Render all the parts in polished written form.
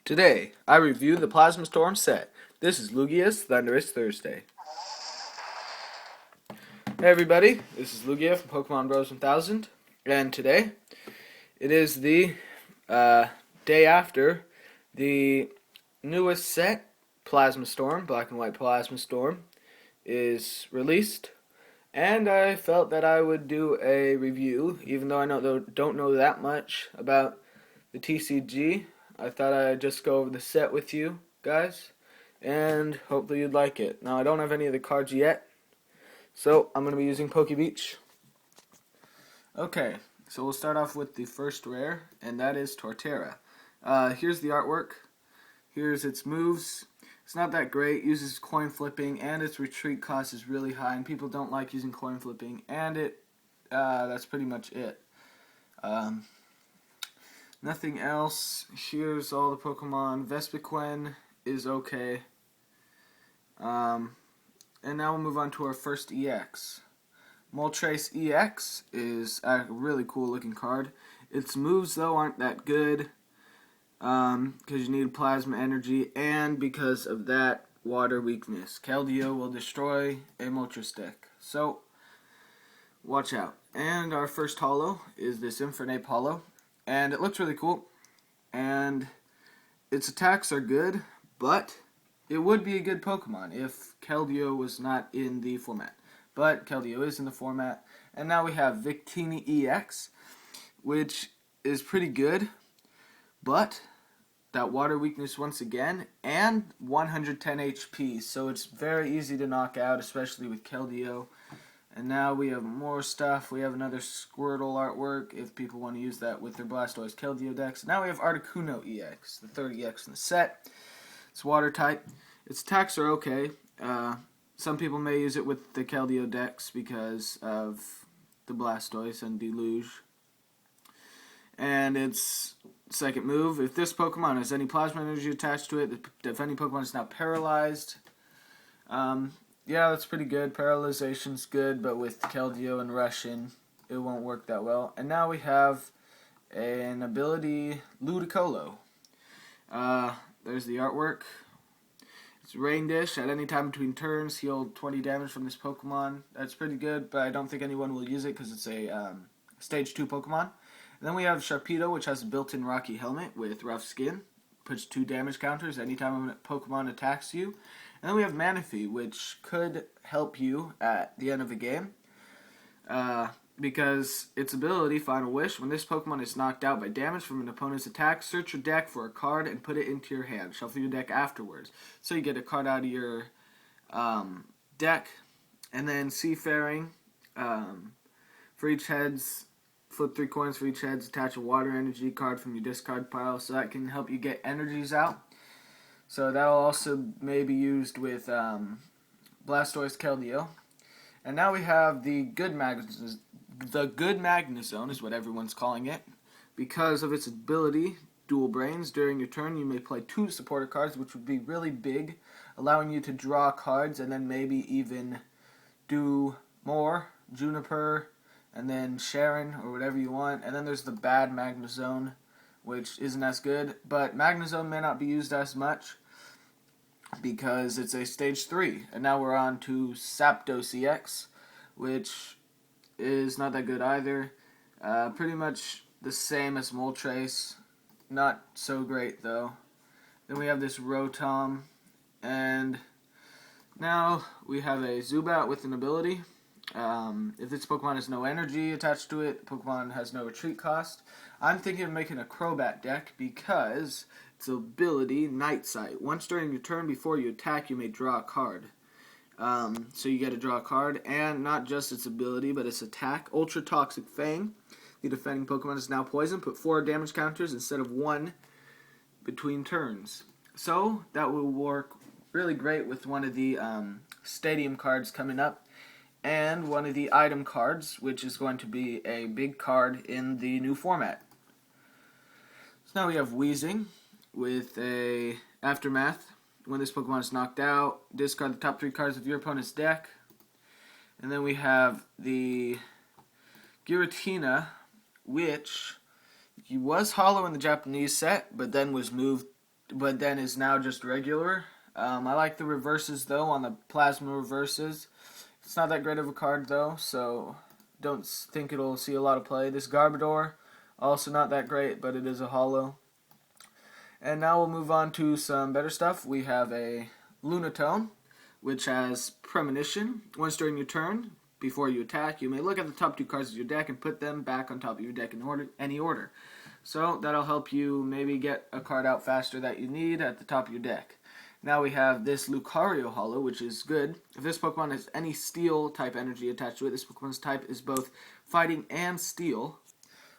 Today, I review the Plasma Storm set. This is Lugia's Thundurus Thursday. Hey everybody, this is Lugia from Pokemon Bros 1000, and today, it is the day after the newest set, Plasma Storm, Black and White Plasma Storm, is released, and I felt that I would do a review, even though I don't know that much about the TCG. I thought I'd just go over the set with you guys, and hopefully you'd like it. Now, I don't have any of the cards yet, so I'm going to be using Pokebeach. Okay, so we'll start off with the first rare, and that is Torterra. Here's the artwork. Here's its moves. It's not that great. It uses coin flipping, and its retreat cost is really high, and people don't like using coin flipping, and that's pretty much it. Nothing else. Here's all the Pokemon. Vespiquen is okay. And now we'll move on to our first EX. Moltres EX is a really cool looking card. Its moves, though, aren't that good because you need plasma energy, and because of that water weakness. Keldeo will destroy a Moltres deck, so watch out. And our first holo is this Infernape holo, and it looks really cool, and its attacks are good, but it would be a good Pokemon if Keldeo was not in the format. But Keldeo is in the format. And now we have Victini EX, which is pretty good, but that water weakness once again, and 110 HP, so it's very easy to knock out, especially with Keldeo. And now we have more stuff. We have another Squirtle artwork, if people want to use that with their Blastoise Keldeo decks. Now we have Articuno EX, the third EX in the set. It's water type. Its attacks are okay. Some people may use it with the Keldeo decks because of the Blastoise and Deluge. And its second move, if this Pokemon has any plasma energy attached to it, if any Pokemon is now paralyzed, yeah, that's pretty good. Paralyzation's good, but with Keldeo and Russian, it won't work that well. And now we have an ability, Ludicolo. There's the artwork. It's Rain Dish. At any time between turns, heal 20 damage from this Pokemon. That's pretty good, but I don't think anyone will use it because it's a Stage 2 Pokemon. And then we have Sharpedo, which has a built-in Rocky Helmet with Rough Skin. Puts 2 damage counters anytime a Pokemon attacks you. And then we have Manaphy, which could help you at the end of the game. Because its ability, Final Wish, when this Pokemon is knocked out by damage from an opponent's attack, search your deck for a card and put it into your hand. Shuffle your deck afterwards. So you get a card out of your deck. And then Seafaring, for each heads, flip 3 coins for each heads, attach a water energy card from your discard pile, so that can help you get energies out. So that'll also may be used with Blastoise Keldeo. And now we have the Good Magnezone is what everyone's calling it. Because of its ability, Dual Brains, during your turn you may play 2 supporter cards, which would be really big, allowing you to draw cards and then maybe even do more, Juniper, and then Sharon, or whatever you want. And then there's the Bad Magnezone, which isn't as good, but Magnezone may not be used as much because it's a Stage 3. And now we're on to Zapdos EX, which is not that good either. Pretty much the same as Moltres. Not so great, though. Then we have this Rotom, and now we have a Zubat with an ability. If this Pokemon has no energy attached to it, Pokemon has no retreat cost. I'm thinking of making a Crobat deck because its ability, Night Sight. Once during your turn before you attack, you may draw a card. So you get to draw a card, and not just its ability, but its attack. Ultra Toxic Fang. The defending Pokemon is now poisoned. Put 4 damage counters instead of 1 between turns. So that will work really great with one of the Stadium cards coming up, and one of the item cards, which is going to be a big card in the new format. So now we have Weezing with a Aftermath. When this Pokemon is knocked out, discard the top 3 cards of your opponent's deck. And then we have the Giratina, which was holo in the Japanese set, but then was moved but then is now just regular. I like the reverses though on the plasma reverses. It's not that great of a card though, so don't think it'll see a lot of play. This Garbodor, also not that great, but it is a holo. And now we'll move on to some better stuff. We have a Lunatone, which has Premonition. Once during your turn, before you attack, you may look at the top 2 cards of your deck and put them back on top of your deck in any order. So that'll help you maybe get a card out faster that you need at the top of your deck. Now we have this Lucario Holo, which is good. If this Pokemon has any Steel type energy attached to it, this Pokemon's type is both Fighting and Steel.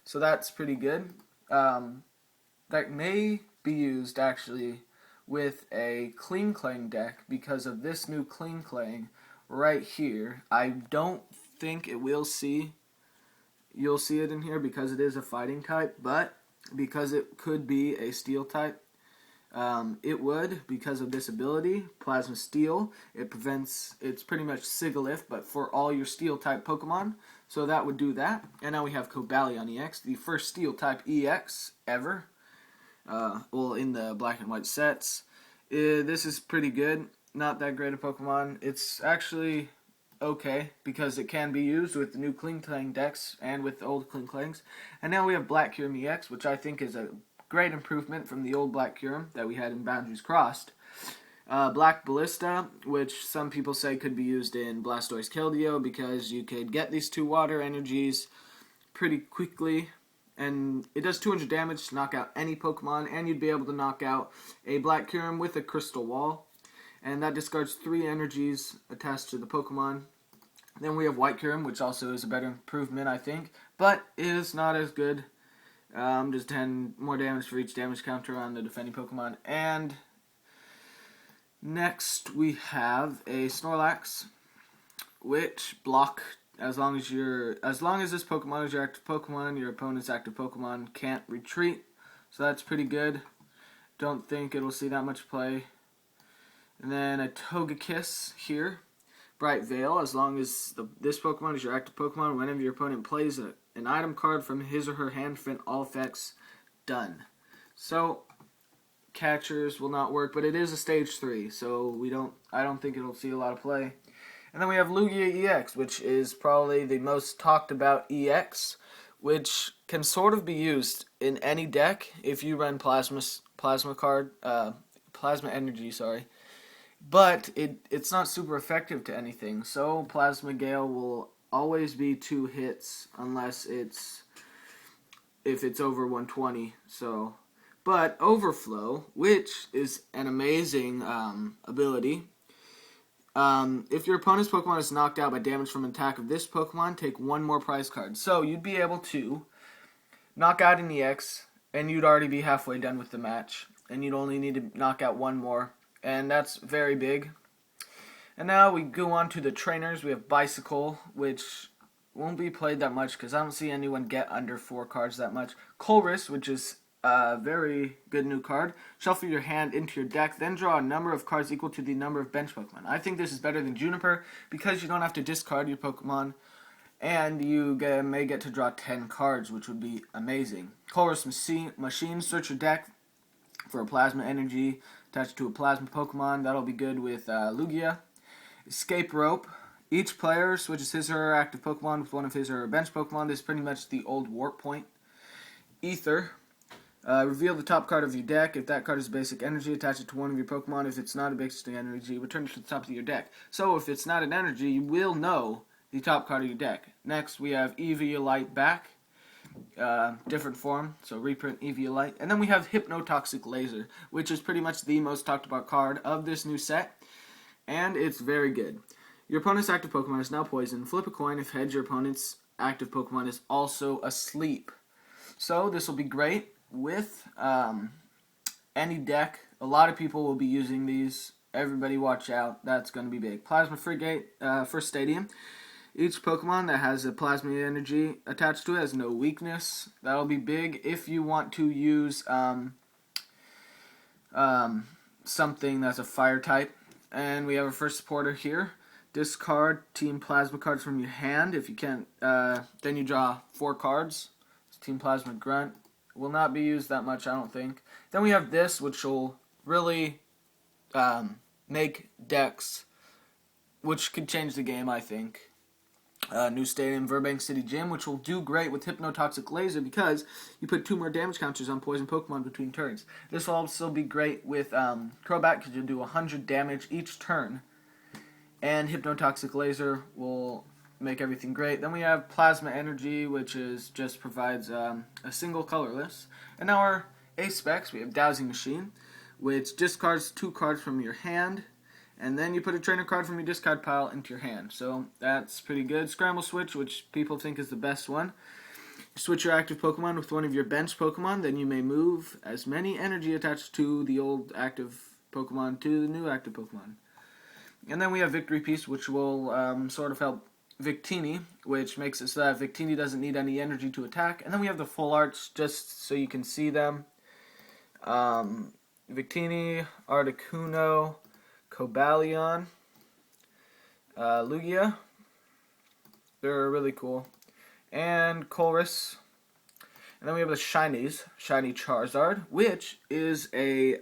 So that's pretty good. That may be used actually with a Klinklang deck because of this new Klinklang right here. I don't think it will see. You'll see it in here because it is a fighting type, but because it could be a Steel type, it would, because of this ability, Plasma Steel. It prevents, it's pretty much Sigilyph, but for all your Steel type Pokemon. So that would do that. And now we have Cobalion EX, the first Steel type EX ever. Well, in the black and white sets. This is pretty good. Not that great a Pokemon. It's actually okay because it can be used with the new Klinklang decks and with the old Klinklangs. And now we have Black Kyurem EX, which I think is a great improvement from the old Black Kyurem that we had in Boundaries Crossed. Black Ballista, which some people say could be used in Blastoise Keldeo because you could get these 2 water energies pretty quickly. And it does 200 damage to knock out any Pokemon, and you'd be able to knock out a Black Kyurem with a Crystal Wall. And that discards 3 energies attached to the Pokemon. Then we have White Kyurem, which also is a better improvement, I think. But it is not as good. Just 10 more damage for each damage counter on the defending Pokemon. And next we have a Snorlax, which block as long as this Pokemon is your active Pokemon, your opponent's active Pokemon can't retreat. So that's pretty good. Don't think it'll see that much play. And then a Togekiss here. Bright Veil, as long as this Pokemon is your active Pokemon, whenever your opponent plays an item card from his or her hand, prevent all effects. Done. So catchers will not work, but it is a stage 3, so I don't think it'll see a lot of play. And then we have Lugia EX, which is probably the most talked about EX, which can sort of be used in any deck if you run Plasma Energy, sorry. But it's not super effective to anything, so Plasma Gale will always be 2 hits unless if it's over 120. So, but Overflow, which is an amazing ability. If your opponent's Pokemon is knocked out by damage from an attack of this Pokemon, take 1 more prize card. So you'd be able to knock out an EX, and you'd already be halfway done with the match, and you'd only need to knock out 1 more. And that's very big. And now we go on to the trainers. We have Bicycle, which won't be played that much because I don't see anyone get under 4 cards that much. Colress, which is a very good new card. Shuffle your hand into your deck, then draw a number of cards equal to the number of bench Pokemon. I think this is better than Juniper because you don't have to discard your Pokemon, and you may get to draw 10 cards, which would be amazing. Colress Machine, search your deck for a Plasma Energy attached to a Plasma Pokemon. That'll be good with Lugia. Escape Rope. Each player switches his or her active Pokemon with one of his or her bench Pokemon. This is pretty much the old Warp Point. Ether. Reveal the top card of your deck. If that card is basic energy, attach it to one of your Pokemon. If it's not a basic energy, return it to the top of your deck. So if it's not an energy, you will know the top card of your deck. Next, we have Eviolite back. Different form, so reprint Eviolite. And then we have Hypnotoxic Laser, which is pretty much the most talked about card of this new set. And it's very good. Your opponent's active Pokemon is now poisoned. Flip a coin if heads, your opponent's active Pokemon is also asleep. So this will be great with any deck. A lot of people will be using these. Everybody watch out. That's going to be big. Plasma Frigate, first Stadium. Each Pokemon that has a Plasma Energy attached to it has no weakness. That'll be big if you want to use something that's a fire type. And we have our first supporter here. Discard Team Plasma cards from your hand. If you can't, then you draw 4 cards. It's Team Plasma Grunt. Will not be used that much, I don't think. Then we have this, which will really make decks, which could change the game, I think. New stadium, Burbank City Gym, which will do great with Hypnotoxic Laser because you put 2 more damage counters on poison Pokemon between turns. This will also be great with Crobat because you'll do 100 damage each turn. And Hypnotoxic Laser will make everything great. Then we have Plasma Energy, which is just provides a single colorless. And now our ace specs, we have Dowsing Machine, which discards 2 cards from your hand, and then you put a trainer card from your discard pile into your hand. So that's pretty good. Scramble Switch, which people think is the best one. You switch your active Pokemon with one of your bench Pokemon, then you may move as many energy attached to the old active Pokemon to the new active Pokemon. And then we have Victory Piece, which will sort of help Victini, which makes it so that Victini doesn't need any energy to attack. And then we have the full arts, just so you can see them. Victini, Articuno, Cobalion, Lugia. They're really cool. And Colress. And then we have the Shinies, Shiny Charizard, which is a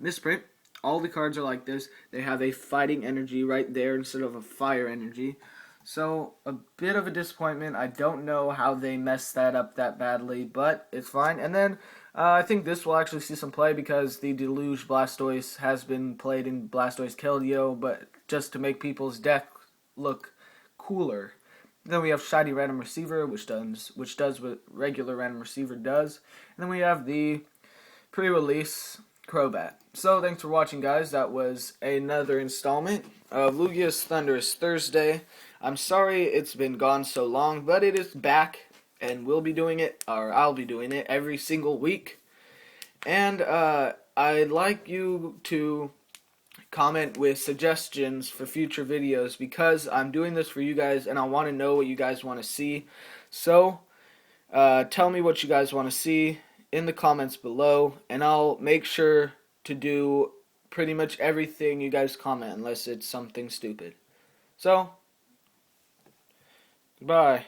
misprint. All the cards are like this. They have a fighting energy right there instead of a fire energy. So, a bit of a disappointment. I don't know how they messed that up that badly, but it's fine. And then, I think this will actually see some play because the Deluge Blastoise has been played in Blastoise Keldeo, but just to make people's deck look cooler. Then we have Shiny Random Receiver, which does what regular Random Receiver does. And then we have the pre-release Crobat. So, thanks for watching, guys. That was another installment of Lugia's Thundurus Thursday. I'm sorry it's been gone so long, but it is back, and we'll be doing it, or I'll be doing it, every single week. And I'd like you to comment with suggestions for future videos, because I'm doing this for you guys, and I want to know what you guys want to see. So, tell me what you guys want to see in the comments below, and I'll make sure to do pretty much everything you guys comment, unless it's something stupid. So, goodbye.